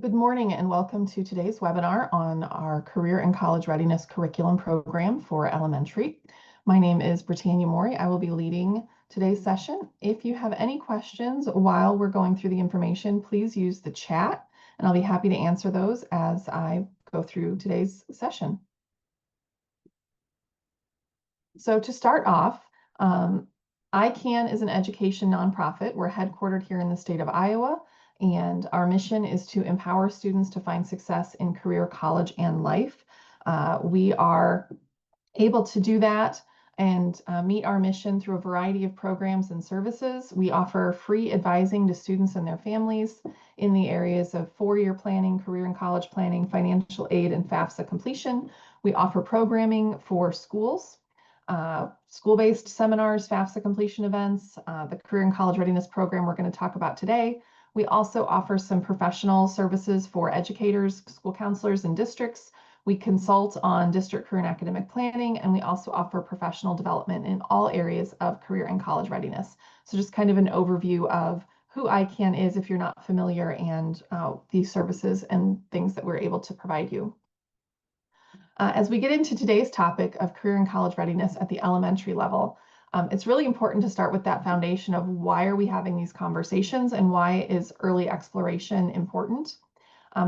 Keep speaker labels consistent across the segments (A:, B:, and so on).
A: Good morning and welcome to today's webinar on our Career and College Readiness Curriculum Program for Elementary. My name is Britannia Mori. I will be leading today's session. If you have any questions while we're going through the information, please use the chat and I'll be happy to answer those as I go through today's session. So to start off, ICAN is an education nonprofit. We're headquartered here in the state of Iowa, and our mission is to empower students to find success in career, college, and life. We are able to do that and meet our mission through a variety of programs and services. We offer free advising to students and their families in the areas of four-year planning, career and college planning, financial aid, and FAFSA completion. We offer programming for schools, school-based seminars, FAFSA completion events, the Career and College Readiness Program we're going to talk about today. We also offer some professional services for educators, school counselors, and districts. We consult on district career and academic planning, and we also offer professional development in all areas of career and college readiness. So just kind of an overview of who ICAN is if you're not familiar, and these services and things that we're able to provide you. As we get into today's topic of career and college readiness at the elementary level, it's really important to start with that foundation of why are we having these conversations and why is early exploration important.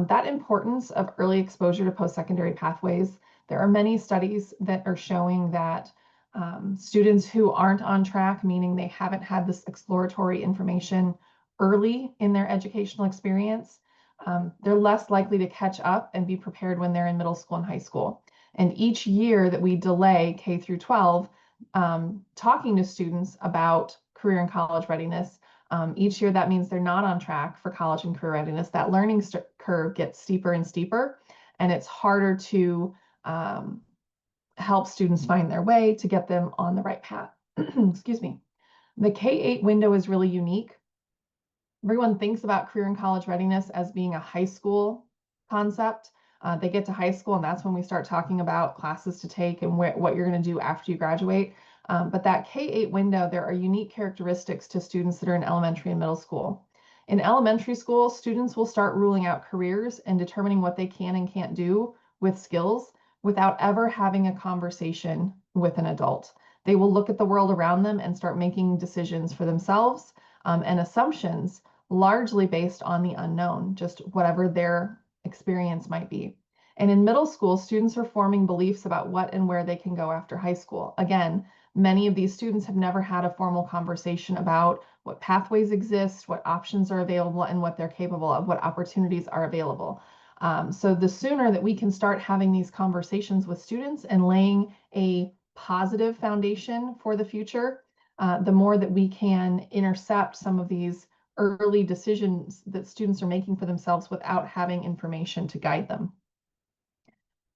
A: That importance of early exposure to post-secondary pathways, there are many studies that are showing that students who aren't on track, meaning they haven't had this exploratory information early in their educational experience, they're less likely to catch up and be prepared when they're in middle school and high school. And each year that we delay K through 12, talking to students about career and college readiness, each year that means they're not on track for college and career readiness. That learning curve gets steeper and steeper, and it's harder to help students find their way to get them on the right path. Excuse me. The K-8 window is really unique. Everyone thinks about career and college readiness as being a high school concept. They get to high school, and that's when we start talking about classes to take and what you're going to do after you graduate. But that K-8 window, there are unique characteristics to students that are in elementary and middle school. In elementary school, students will start ruling out careers and determining what they can and can't do with skills without ever having a conversation with an adult. They will look at the world around them and start making decisions for themselves and assumptions largely based on the unknown, just whatever their experience might be. And in middle school, students are forming beliefs about what and where they can go after high school. Again, many of these students have never had a formal conversation about what pathways exist, what options are available, and what they're capable of, what opportunities are available. So the sooner that we can start having these conversations with students and laying a positive foundation for the future, the more that we can intercept some of these early decisions that students are making for themselves without having information to guide them.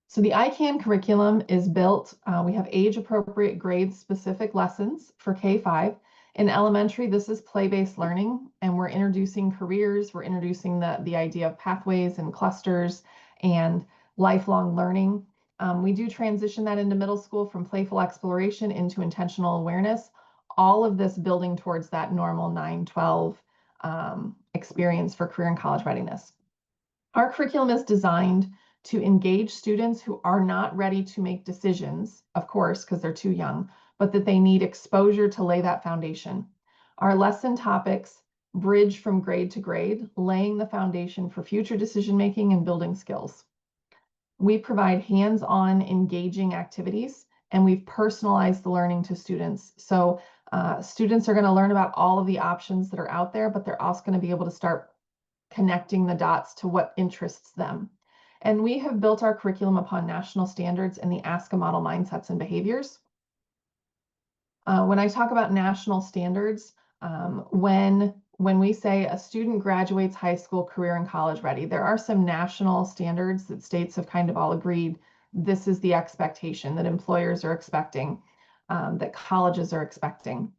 A: So the ICAN curriculum is built, we have age-appropriate grade-specific lessons for K-5. In elementary, this is play-based learning, and we're introducing careers, we're introducing the idea of pathways and clusters and lifelong learning. We do transition that into middle school from playful exploration into intentional awareness, all of this building towards that normal 9-12 experience for career and college readiness. Our curriculum is designed to engage students who are not ready to make decisions, of course, because they're too young, but that they need exposure to lay that foundation. Our lesson topics bridge from grade to grade, laying the foundation for future decision-making and building skills. We provide hands-on engaging activities, and we've personalized the learning to students. So students are going to learn about all of the options that are out there, but they're also going to be able to start connecting the dots to what interests them. And we have built our curriculum upon national standards and the ASCA model mindsets and behaviors. When I talk about national standards, when we say a student graduates high school, career, and college ready, there are some national standards that states have kind of all agreed this is the expectation that employers are expecting, that colleges are expecting.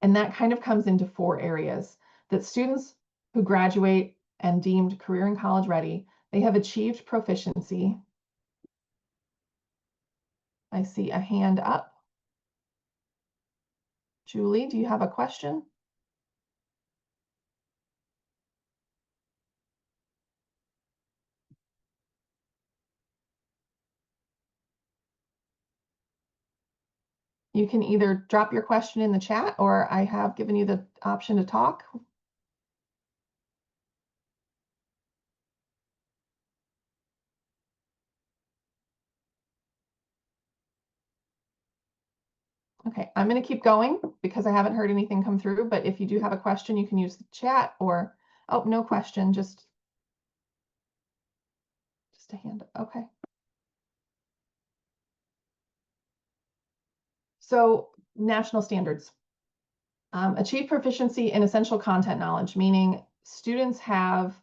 A: And that kind of comes into four areas: that students who graduate and deemed career and college ready, they have achieved proficiency. I see a hand up. Julie, do you have a question? You can either drop your question in the chat, or I have given you the option to talk. Okay, I'm going to keep going because I haven't heard anything come through, but if you do have a question, you can use the chat, or, oh, no question, just a hand up. Okay. So national standards. Achieve proficiency in essential content knowledge, meaning students have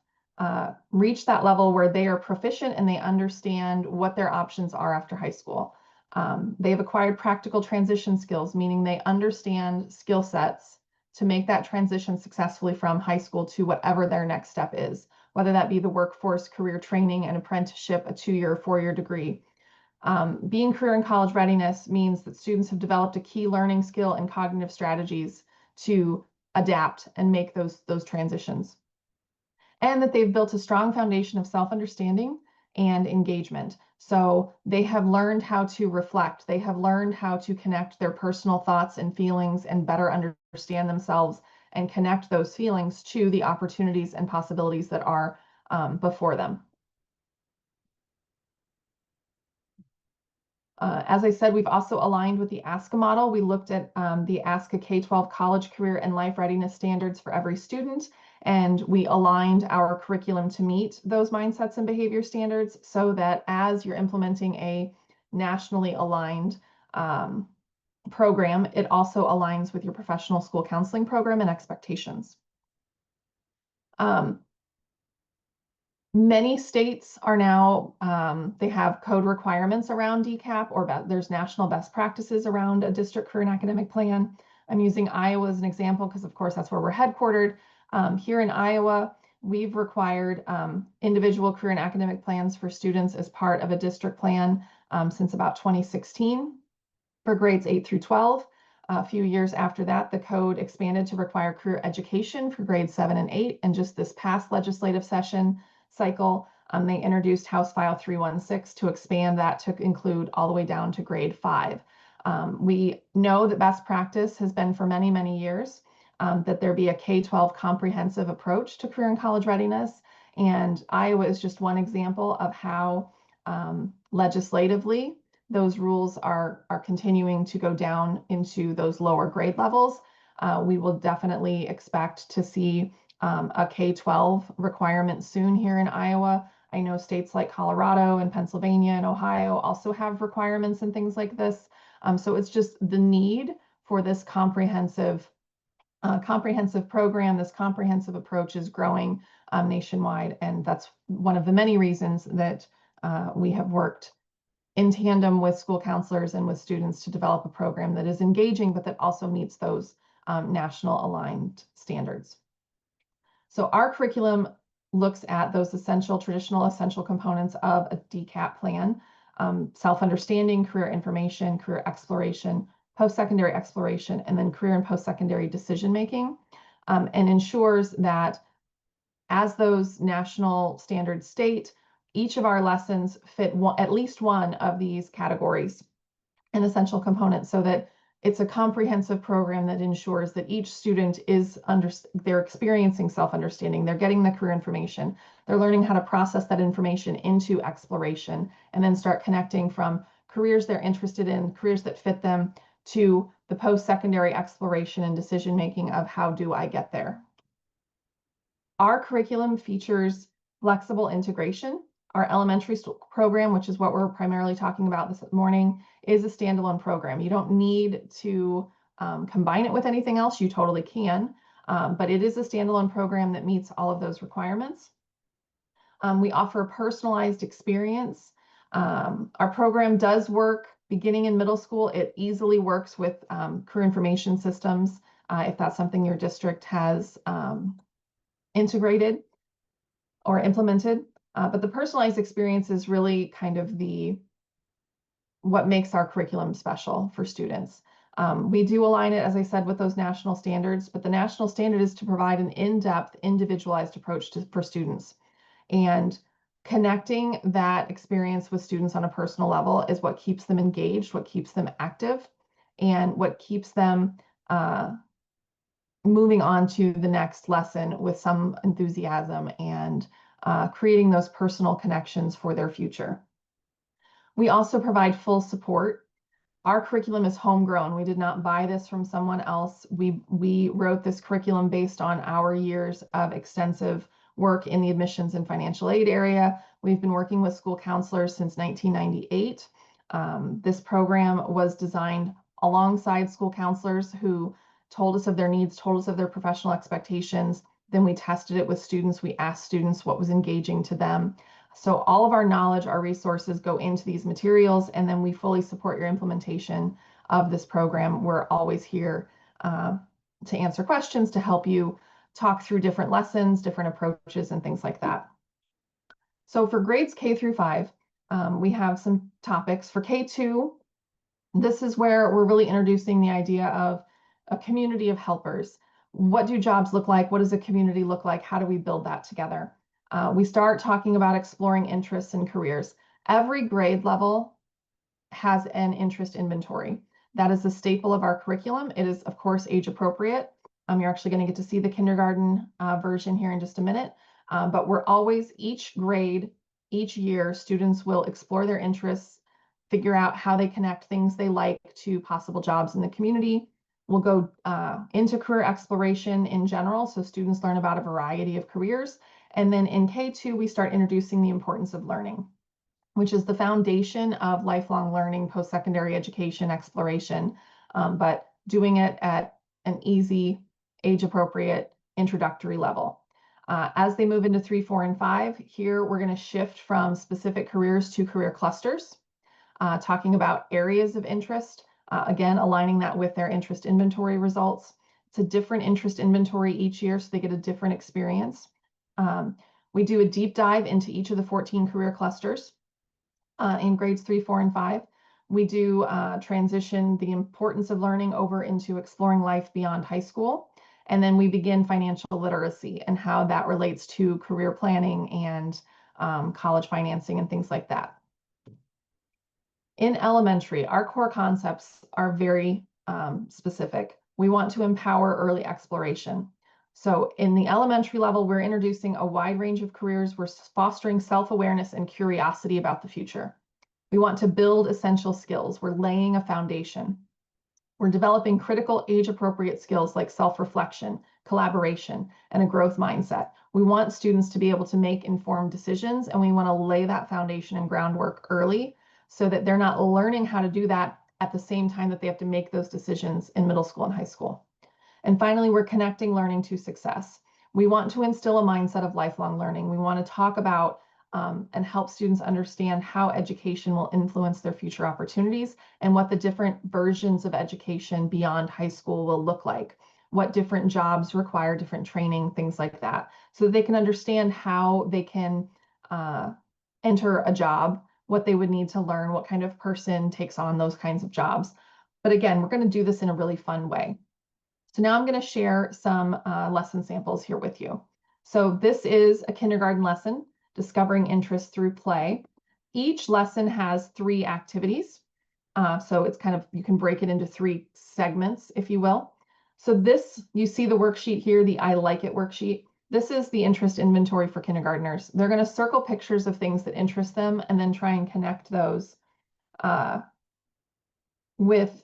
A: reached that level where they are proficient and they understand what their options are after high school. They've acquired practical transition skills, meaning they understand skill sets to make that transition successfully from high school to whatever their next step is, whether that be the workforce, career training, an apprenticeship, a 2-year, 4-year degree. Being career and college readiness means that students have developed a key learning skill and cognitive strategies to adapt and make those transitions, and that they've built a strong foundation of self-understanding and engagement. So they have learned how to reflect. They have learned how to connect their personal thoughts and feelings and better understand themselves and connect those feelings to the opportunities and possibilities that are before them. As I said, we've also aligned with the ASCA model. We looked at the ASCA K-12 college career and life readiness standards for every student, and we aligned our curriculum to meet those mindsets and behavior standards so that as you're implementing a nationally aligned program, it also aligns with your professional school counseling program and expectations. Many states are now, they have code requirements around DCAP, or there's national best practices around a district career and academic plan. I'm using Iowa as an example because, of course, that's where we're headquartered. Here in Iowa, we've required individual career and academic plans for students as part of a district plan since about 2016 for grades 8 through 12. A few years after that, the code expanded to require career education for grades 7 and 8. And just this past legislative session cycle, they introduced House File 316 to expand that to include all the way down to grade 5. We know that best practice has been for many, many years that there be a K-12 comprehensive approach to career and college readiness. And Iowa is just one example of how legislatively those rules are continuing to go down into those lower grade levels. We will definitely expect to see a K-12 requirement soon here in Iowa. I know states like Colorado and Pennsylvania and Ohio also have requirements and things like this. So it's just the need for this comprehensive program, this comprehensive approach is growing nationwide. And that's one of the many reasons that we have worked in tandem with school counselors and with students to develop a program that is engaging, but that also meets those national aligned standards. So our curriculum looks at those traditional essential components of a DCAP plan: self-understanding, career information, career exploration, post-secondary exploration, and then career and post-secondary decision-making, and ensures that as those national standards state, each of our lessons fit at least one of these categories and essential components, so that it's a comprehensive program that ensures that each student they're experiencing self-understanding, they're getting the career information, they're learning how to process that information into exploration, and then start connecting from careers they're interested in, careers that fit them, to the post-secondary exploration and decision-making of how do I get there. Our curriculum features flexible integration. Our elementary program, which is what we're primarily talking about this morning, is a standalone program. You don't need to combine it with anything else. You totally can, but it is a standalone program that meets all of those requirements. We offer a personalized experience. Our program does work beginning in middle school. It easily works with career information systems if that's something your district has integrated or implemented, but the personalized experience is really kind of what makes our curriculum special for students. We do align it, as I said, with those national standards, but the national standard is to provide an in-depth, individualized approach for students. And connecting that experience with students on a personal level is what keeps them engaged, what keeps them active. and what keeps them moving on to the next lesson with some enthusiasm and creating those personal connections for their future. We also provide full support. Our curriculum is homegrown. We did not buy this from someone else. We wrote this curriculum based on our years of extensive work in the admissions and financial aid area. We've been working with school counselors since 1998. This program was designed alongside school counselors who told us of their needs, told us of their professional expectations. Then we tested it with students. We asked students what was engaging to them. So all of our knowledge, our resources go into these materials, and then we fully support your implementation of this program. We're always here to answer questions, to help you talk through different lessons, different approaches, and things like that. So for grades K through 5, we have some topics. For K2, this is where we're really introducing the idea of a community of helpers. What do jobs look like? What does a community look like? How do we build that together? We start talking about exploring interests and careers. Every grade level has an interest inventory. That is a staple of our curriculum. It is, of course, age appropriate. You're actually going to get to see the kindergarten version here in just a minute. But we're always, each grade, each year, students will explore their interests, figure out how they connect things they like to possible jobs in the community. We'll go into career exploration in general, so students learn about a variety of careers. And then in K2, we start introducing the importance of learning, which is the foundation of lifelong learning, post-secondary education, exploration, but doing it at an easy, age-appropriate, introductory level. As they move into 3, 4, and 5, here we're going to shift from specific careers to career clusters, talking about areas of interest, again, aligning that with their interest inventory results. It's a different interest inventory each year, so they get a different experience. We do a deep dive into each of the 14 career clusters in grades 3, 4, and 5. We do transition the importance of learning over into exploring life beyond high school. And then we begin financial literacy and how that relates to career planning and college financing and things like that. In elementary, our core concepts are very specific. We want to empower early exploration. So in the elementary level, we're introducing a wide range of careers. We're fostering self-awareness and curiosity about the future. We want to build essential skills. We're laying a foundation. We're developing critical age-appropriate skills like self-reflection, collaboration, and a growth mindset. We want students to be able to make informed decisions, and we want to lay that foundation and groundwork early so that they're not learning how to do that at the same time that they have to make those decisions in middle school and high school. And finally, we're connecting learning to success. We want to instill a mindset of lifelong learning. We want to talk about and help students understand how education will influence their future opportunities and what the different versions of education beyond high school will look like, what different jobs require different training, things like that, so that they can understand how they can enter a job, what they would need to learn, what kind of person takes on those kinds of jobs. But again, we're going to do this in a really fun way. So now I'm going to share some lesson samples here with you. So this is a kindergarten lesson, Discovering Interest Through Play. Each lesson has 3 activities. So it's kind of, you can break it into 3 segments, if you will. So this, you see the worksheet here, the I Like It worksheet. This is the interest inventory for kindergartners. They're going to circle pictures of things that interest them and then try and connect those with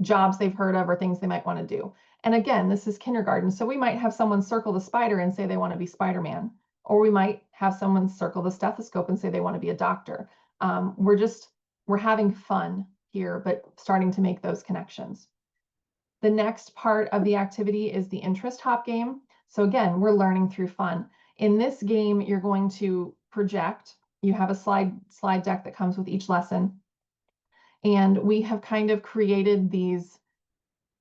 A: jobs they've heard of or things they might want to do. And again, this is kindergarten, so we might have someone circle the spider and say they want to be Spider-Man, or we might have someone circle the stethoscope and say they want to be a doctor. We're having fun here, but starting to make those connections. The next part of the activity is the interest hop game. So again, we're learning through fun. In this game, you're going to project. You have a slide deck that comes with each lesson. And we have kind of created these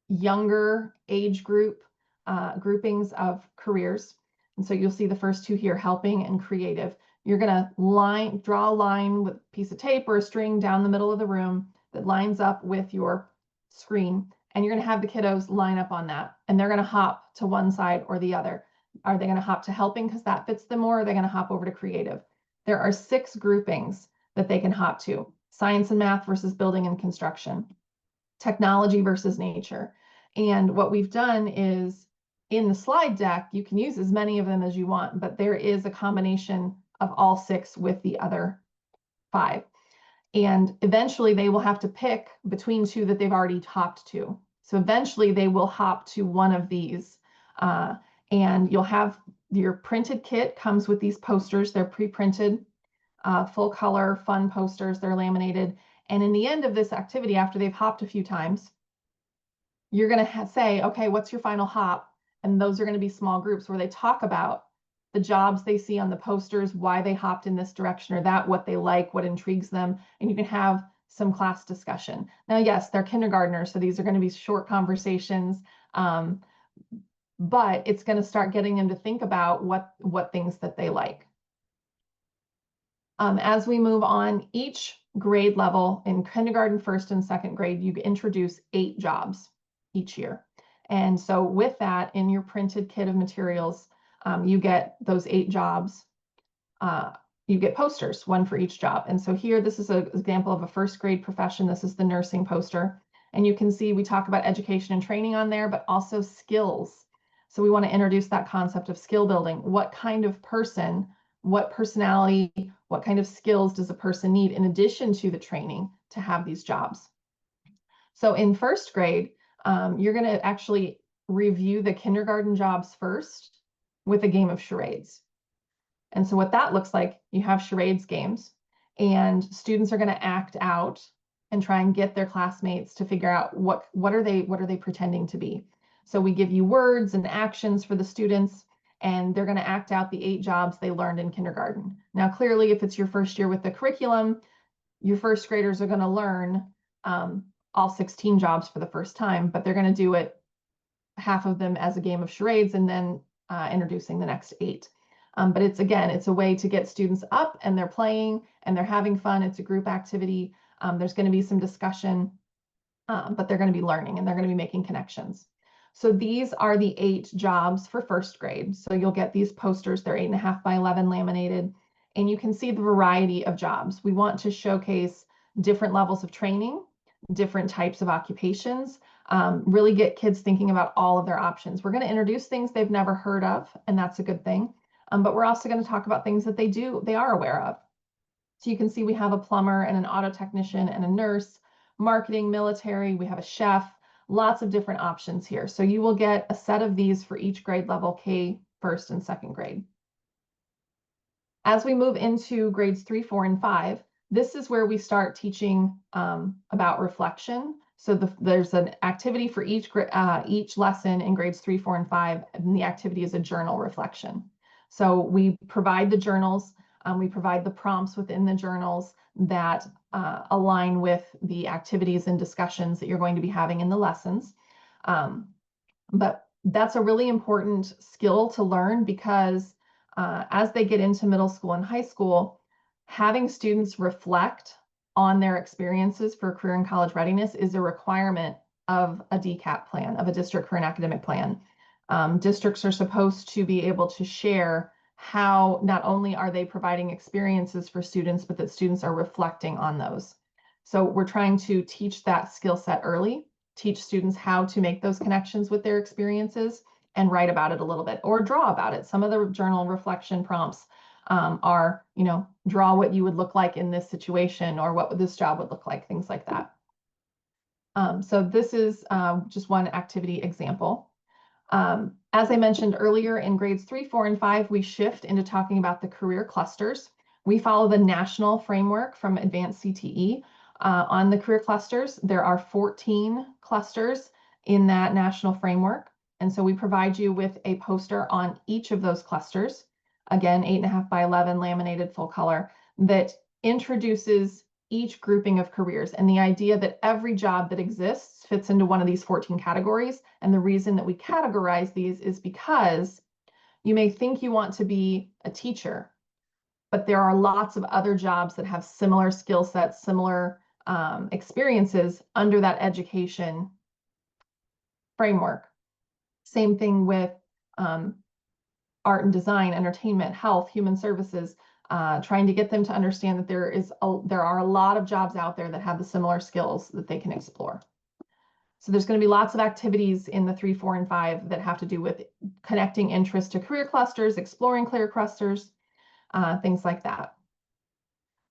A: younger age groupings of careers. And so you'll see the first 2 here, helping and creative. You're going to draw a line with a piece of tape or a string down the middle of the room that lines up with your screen. And you're going to have the kiddos line up on that. And they're going to hop to one side or the other. Are they going to hop to helping because that fits them more? Or are they going to hop over to creative? There are 6 groupings that they can hop to. Science and math versus building and construction. technology versus nature. And what we've done is in the slide deck, you can use as many of them as you want, but there is a combination of all 6 with the other 5. And eventually they will have to pick between 2 that they've already hopped to. So eventually they will hop to one of these. And you'll have your printed kit comes with these posters. They're pre-printed, full color, fun posters. They're laminated. And in the end of this activity, after they've hopped a few times, you're going to say, okay, what's your final hop? And those are going to be small groups where they talk about the jobs they see on the posters, why they hopped in this direction or that, what they like, what intrigues them, and you can have some class discussion. Now, yes, they're kindergartners, so these are going to be short conversations, but it's going to start getting them to think about what things that they like. As we move on, each grade level in kindergarten, first and second grade, you introduce 8 jobs each year. And so with that, in your printed kit of materials, you get those 8 jobs. You get posters, 1 for each job. And so here, this is an example of a first grade profession. This is the nursing poster. And you can see we talk about education and training on there, but also skills. So we want to introduce that concept of skill building. What kind of person, what personality, what kind of skills does a person need in addition to the training to have these jobs? So in first grade, you're going to actually review the kindergarten jobs first with a game of charades. And so what that looks like, you have charades games, and students are going to act out and try and get their classmates to figure out what are they pretending to be. So we give you words and actions for the students, and they're going to act out the 8 jobs they learned in kindergarten. Now, clearly, if it's your first year with the curriculum, your first graders are going to learn all 16 jobs for the first time, but they're going to do it, half of them as a game of charades, and then introducing the next 8. But it's a way to get students up and they're playing and they're having fun. It's a group activity. There's going to be some discussion, but they're going to be learning and they're going to be making connections. So these are the 8 jobs for first grade. So you'll get these posters. They're 8.5 by 11 laminated, and you can see the variety of jobs. We want to showcase different levels of training, different types of occupations, really get kids thinking about all of their options. We're going to introduce things they've never heard of, and that's a good thing. But we're also going to talk about things that they are aware of. So you can see we have a plumber and an auto technician and a nurse, marketing, military, we have a chef, lots of different options here. So you will get a set of these for each grade level, K, first and second grade. As we move into grades 3, 4, and 5, this is where we start teaching about reflection. So there's an activity for each lesson in grades 3, 4, and 5, and the activity is a journal reflection. So we provide the journals, we provide the prompts within the journals that align with the activities and discussions that you're going to be having in the lessons. But that's a really important skill to learn because as they get into middle school and high school, having students reflect on their experiences for career and college readiness is a requirement of a DCAP plan, of a district career and academic plan. Districts are supposed to be able to share how not only are they providing experiences for students, but that students are reflecting on those. So we're trying to teach that skill set early, teach students how to make those connections with their experiences and write about it a little bit or draw about it. Some of the journal reflection prompts are, draw what you would look like in this situation or what this job would look like, things like that. So this is just one activity example. As I mentioned earlier, in grades 3, 4, and 5, we shift into talking about the career clusters. We follow the national framework from Advanced CTE on the career clusters. There are 14 clusters in that national framework. And so we provide you with a poster on each of those clusters. Again, 8.5 by 11 laminated full color that introduces each grouping of careers and the idea that every job that exists fits into one of these 14 categories. And the reason that we categorize these is because you may think you want to be a teacher, but there are lots of other jobs that have similar skill sets, similar experiences under that education framework. Same thing with art and design, entertainment, health, human services, trying to get them to understand that there are a lot of jobs out there that have the similar skills that they can explore. So there's going to be lots of activities in the 3, 4, and 5 that have to do with connecting interest to career clusters, exploring career clusters, things like that.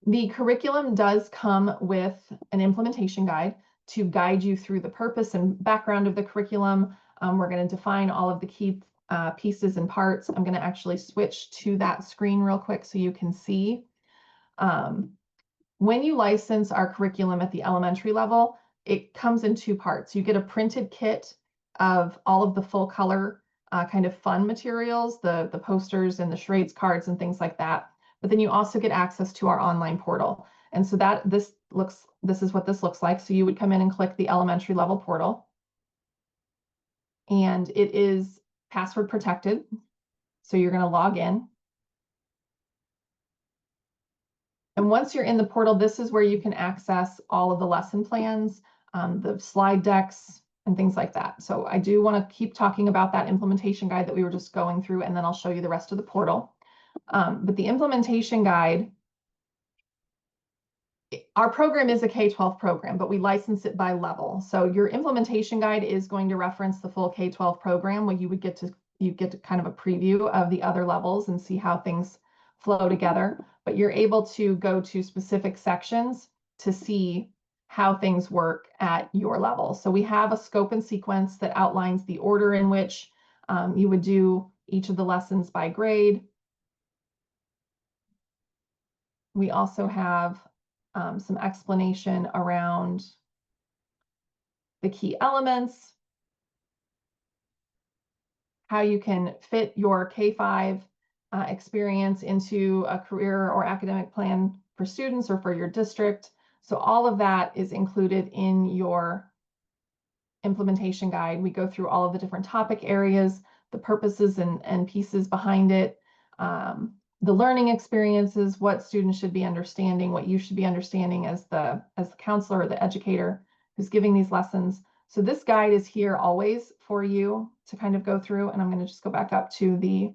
A: The curriculum does come with an implementation guide to guide you through the purpose and background of the curriculum. We're going to define all of the key pieces and parts. I'm going to actually switch to that screen real quick so you can see. When you license our curriculum at the elementary level, it comes in 2 parts. You get a printed kit of all of the full color kind of fun materials, the posters and the charades cards and things like that. But then you also get access to our online portal. And so this is what this looks like. So you would come in and click the elementary level portal. And it is password protected. So you're going to log in. And once you're in the portal, this is where you can access all of the lesson plans, the slide decks, and things like that. So I do want to keep talking about that implementation guide that we were just going through, and then I'll show you the rest of the portal. But the implementation guide, our program is a K-12 program, but we license it by level. So your implementation guide is going to reference the full K-12 program, where you get to kind of a preview of the other levels and see how things flow together, but you're able to go to specific sections to see how things work at your level. So we have a scope and sequence that outlines the order in which you would do each of the lessons by grade. We also have some explanation around the key elements, how you can fit your K-5 experience into a career or academic plan for students or for your district. So all of that is included in your implementation guide. We go through all of the different topic areas, the purposes and pieces behind it, the learning experiences, what students should be understanding, what you should be understanding as the counselor or the educator who's giving these lessons. So this guide is here always for you to kind of go through, and I'm going to just go back up to the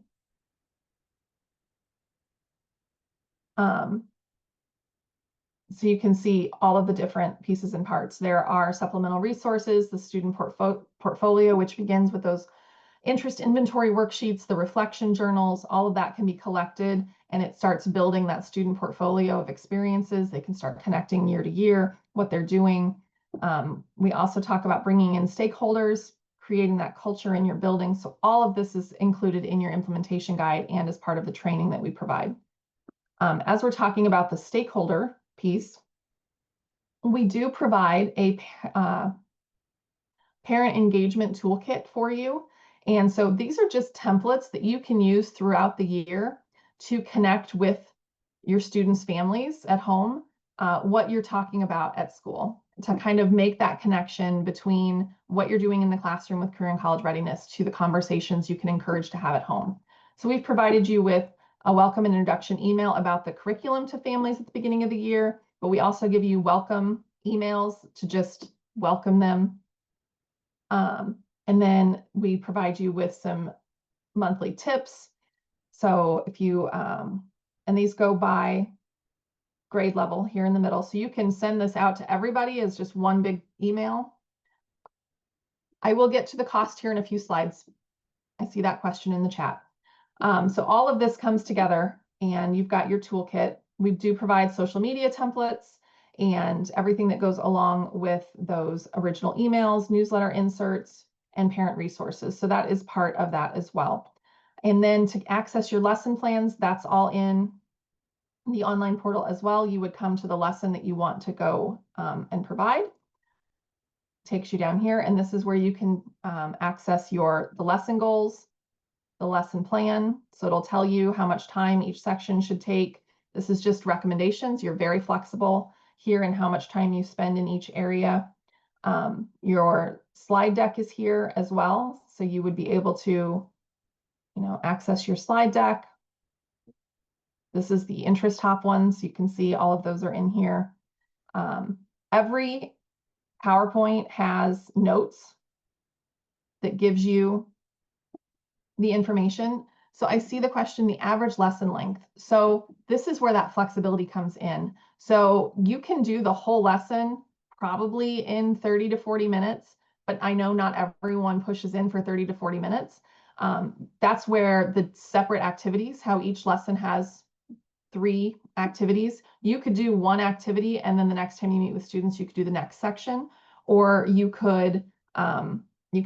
A: so you can see all of the different pieces and parts. There are supplemental resources, the student portfolio, which begins with those interest inventory worksheets, the reflection journals, all of that can be collected, and it starts building that student portfolio of experiences. They can start connecting year to year, what they're doing. We also talk about bringing in stakeholders, creating that culture in your building. So all of this is included in your implementation guide and as part of the training that we provide. As we're talking about the stakeholder piece, we do provide a parent engagement toolkit for you. And so these are just templates that you can use throughout the year to connect with your students' families at home, what you're talking about at school, to kind of make that connection between what you're doing in the classroom with career and college readiness to the conversations you can encourage to have at home. So we've provided you with a welcome and introduction email about the curriculum to families at the beginning of the year, but we also give you welcome emails to just welcome them. And then we provide you with some monthly tips. So if you, and these go by grade level here in the middle. So you can send this out to everybody as just one big email. I will get to the cost here in a few slides. I see that question in the chat. So all of this comes together and you've got your toolkit. We do provide social media templates and everything that goes along with those original emails, newsletter inserts, and parent resources. So that is part of that as well. And then to access your lesson plans, that's all in the online portal as well. You would come to the lesson that you want to go and provide. Takes you down here, and this is where you can access the lesson goals, the lesson plan. So it'll tell you how much time each section should take. This is just recommendations. You're very flexible here in how much time you spend in each area. Your slide deck is here as well. So you would be able to, access your slide deck. This is the interest top one. So you can see all of those are in here. Every PowerPoint has notes that gives you the information. So I see the question, the average lesson length. So this is where that flexibility comes in. So you can do the whole lesson probably in 30 to 40 minutes, but I know not everyone pushes in for 30 to 40 minutes. That's where the separate activities, how each lesson has 3 activities. You could do one activity and then the next time you meet with students, you could do the next section, or you can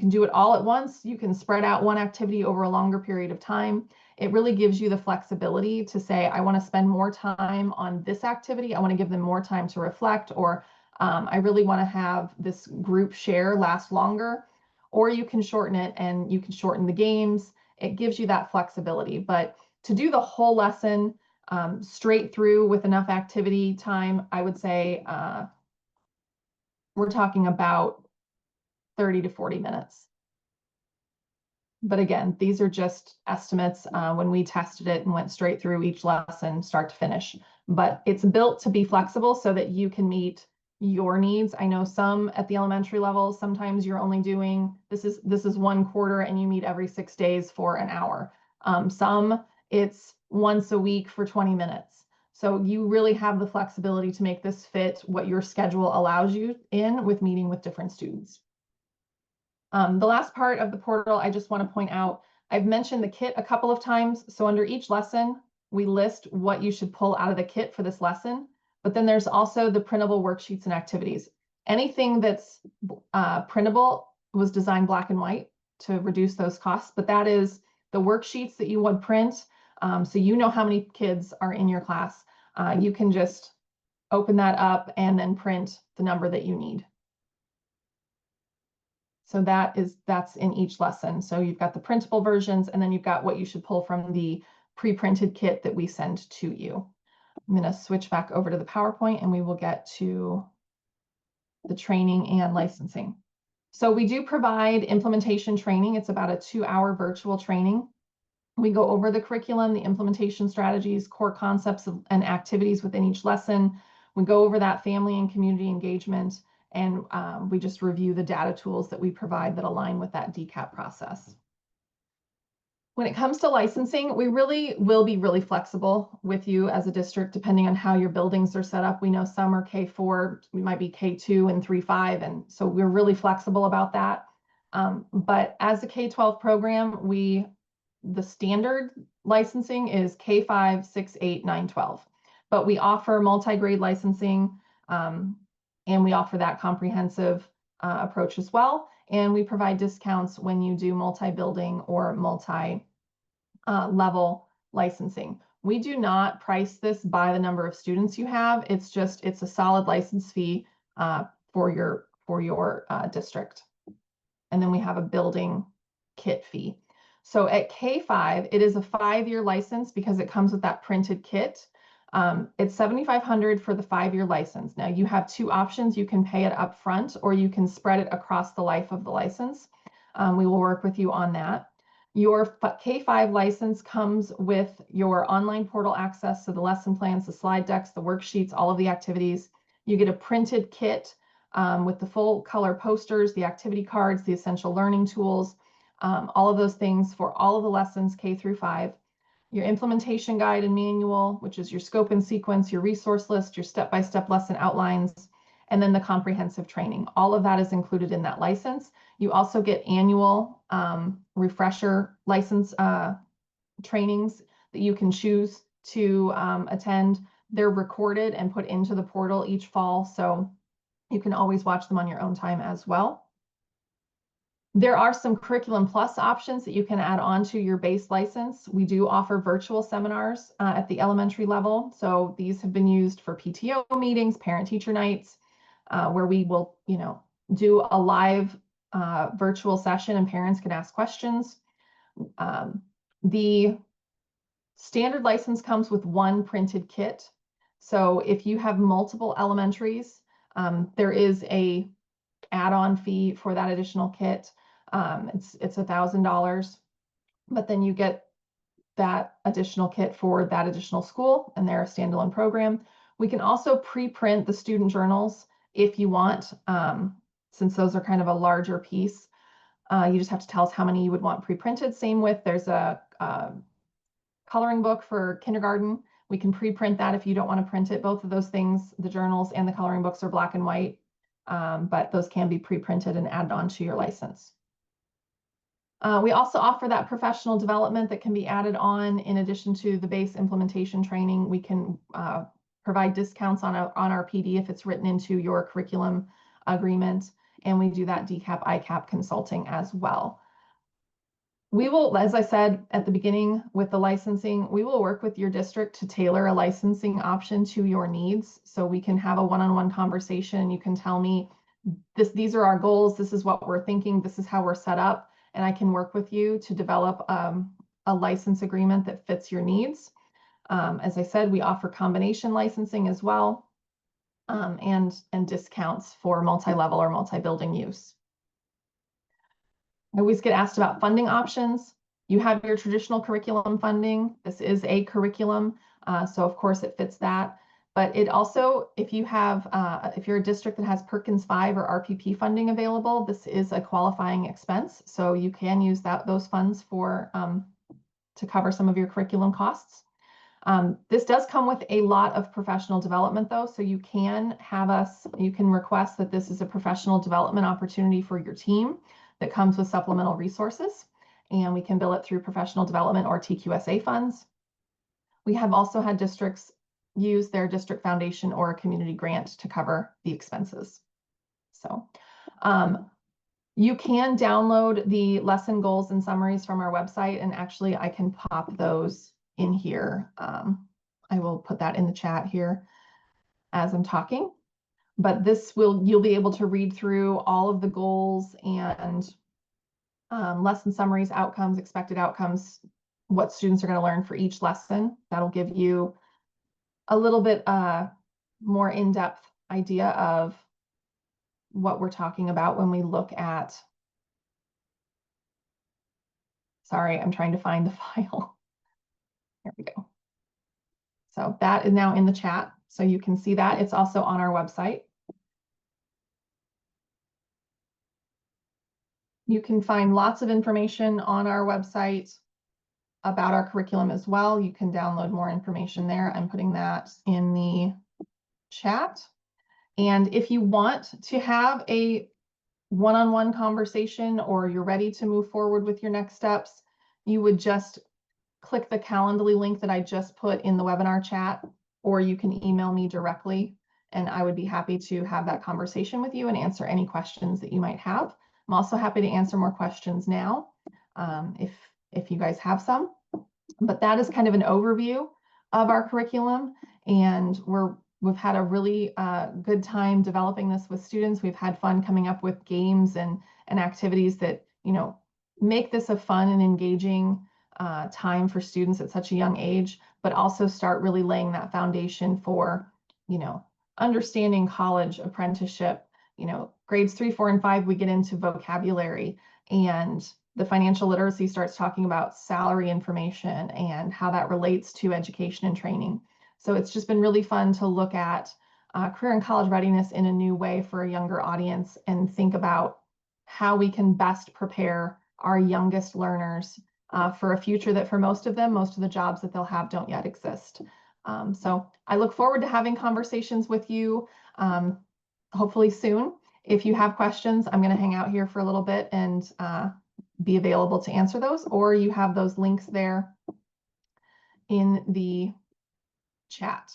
A: do it all at once. You can spread out one activity over a longer period of time. It really gives you the flexibility to say, I want to spend more time on this activity. I want to give them more time to reflect, or I really want to have this group share last longer, or you can shorten it and you can shorten the games. It gives you that flexibility. But to do the whole lesson straight through with enough activity time, I would say we're talking about 30 to 40 minutes. But again, these are just estimates when we tested it and went straight through each lesson, start to finish. But it's built to be flexible so that you can meet your needs. I know some at the elementary level, sometimes you're only doing, this is 1/4 and you meet every 6 days for an hour. Some it's once a week for 20 minutes. So you really have the flexibility to make this fit what your schedule allows you in with meeting with different students. The last part of the portal, I just want to point out, I've mentioned the kit a couple of times. So under each lesson, we list what you should pull out of the kit for this lesson. But then there's also the printable worksheets and activities. Anything that's printable was designed black and white to reduce those costs. But that is the worksheets that you would print. So you know how many kids are in your class. You can just open that up and then print the number that you need. So that's in each lesson. So you've got the printable versions, and then you've got what you should pull from the pre-printed kit that we send to you. I'm going to switch back over to the PowerPoint and we will get to the training and licensing. So we do provide implementation training. It's about a 2-hour virtual training. We go over the curriculum, the implementation strategies, core concepts and activities within each lesson. We go over that family and community engagement, and we just review the data tools that we provide that align with that DCAP process. When it comes to licensing, we really will be really flexible with you as a district, depending on how your buildings are set up. We know some are K-4, we might be K-2 and 3-5, and so we're really flexible about that. But as a K-12 program, the standard licensing is K-5, 6, 8, 9, 12. But we offer multi-grade licensing, and we offer that comprehensive approach as well. And we provide discounts when you do multi-building or multi-level licensing. We do not price this by the number of students you have. It's a solid license fee for your district. And then we have a building kit fee. So at K-5, it is a 5-year license because it comes with that printed kit. It's $7,500 for the 5-year license. Now you have 2 options. You can pay it up front or you can spread it across the life of the license. We will work with you on that. Your K-5 license comes with your online portal access, so the lesson plans, the slide decks, the worksheets, all of the activities. You get a printed kit with the full color posters, the activity cards, the essential learning tools, all of those things for all of the lessons K through 5. Your implementation guide and manual, which is your scope and sequence, your resource list, your step-by-step lesson outlines, and then the comprehensive training. All of that is included in that license. You also get annual refresher license trainings that you can choose to attend. They're recorded and put into the portal each fall, so you can always watch them on your own time as well. There are some Curriculum Plus options that you can add on to your base license. We do offer virtual seminars at the elementary level. So these have been used for PTO meetings, parent-teacher nights, where we will, do a live virtual session and parents can ask questions. The standard license comes with 1 printed kit. So if you have multiple elementaries, there is a add-on fee for that additional kit. It's $1,000, but then you get that additional kit for that additional school, and they're a standalone program. We can also pre-print the student journals if you want, since those are kind of a larger piece. You just have to tell us how many you would want pre-printed. Same with, there's a coloring book for kindergarten. We can pre-print that if you don't want to print it. Both of those things, the journals and the coloring books, are black and white. but those can be pre-printed and added onto your license. We also offer that professional development that can be added on in addition to the base implementation training. We can provide discounts on our PD if it's written into your curriculum agreement, and we do that DCAP, ICAP consulting as well. We will, as I said at the beginning with the licensing, we will work with your district to tailor a licensing option to your needs. So we can have a one-on-one conversation. You can tell me these are our goals. This is what we're thinking. This is how we're set up. And I can work with you to develop a license agreement that fits your needs. As I said, we offer combination licensing as well, and discounts for multi-level or multi-building use. I always get asked about funding options. You have your traditional curriculum funding. This is a curriculum, so of course it fits that. But it also, if you're a district that has Perkins 5 or RPP funding available, this is a qualifying expense. So you can use those funds to cover some of your curriculum costs. This does come with a lot of professional development though. So you can request that this is a professional development opportunity for your team that comes with supplemental resources, and we can bill it through professional development or TQSA funds. We have also had districts use their district foundation or a community grant to cover the expenses. So you can download the lesson goals and summaries from our website, and actually I can pop those in here. I will put that in the chat here as I'm talking, but you'll be able to read through all of the goals and lesson summaries, outcomes, expected outcomes, what students are going to learn for each lesson. That'll give you a little bit more in-depth idea of what we're talking about when we look at, sorry, I'm trying to find the file. Here we go. So that is now in the chat, so you can see that. It's also on our website. You can find lots of information on our website about our curriculum as well. You can download more information there. I'm putting that in the chat. And if you want to have a one-on-one conversation or you're ready to move forward with your next steps, you would just click the Calendly link that I just put in the webinar chat, or you can email me directly, and I would be happy to have that conversation with you and answer any questions that you might have. I'm also happy to answer more questions now if you guys have some. But that is kind of an overview of our curriculum, and we've had a really good time developing this with students. We've had fun coming up with games and activities that make this a fun and engaging time for students at such a young age, but also start really laying that foundation for understanding college, apprenticeship. Grades 3, 4, and 5, we get into vocabulary, and the financial literacy starts talking about salary information and how that relates to education and training. So it's just been really fun to look at career and college readiness in a new way for a younger audience and think about how we can best prepare our youngest learners for a future that for most of the jobs that they'll have don't yet exist. So I look forward to having conversations with you hopefully soon. If you have questions, I'm going to hang out here for a little bit and be available to answer those, or you have those links there in the chat.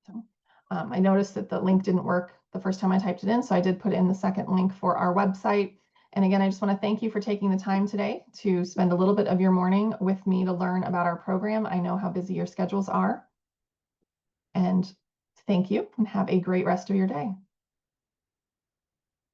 A: So I noticed that the link didn't work the first time I typed it in, so I did put in the second link for our website. And again, I just want to thank you for taking the time today to spend a little bit of your morning with me to learn about our program. I know how busy your schedules are. And thank you, and have a great rest of your day.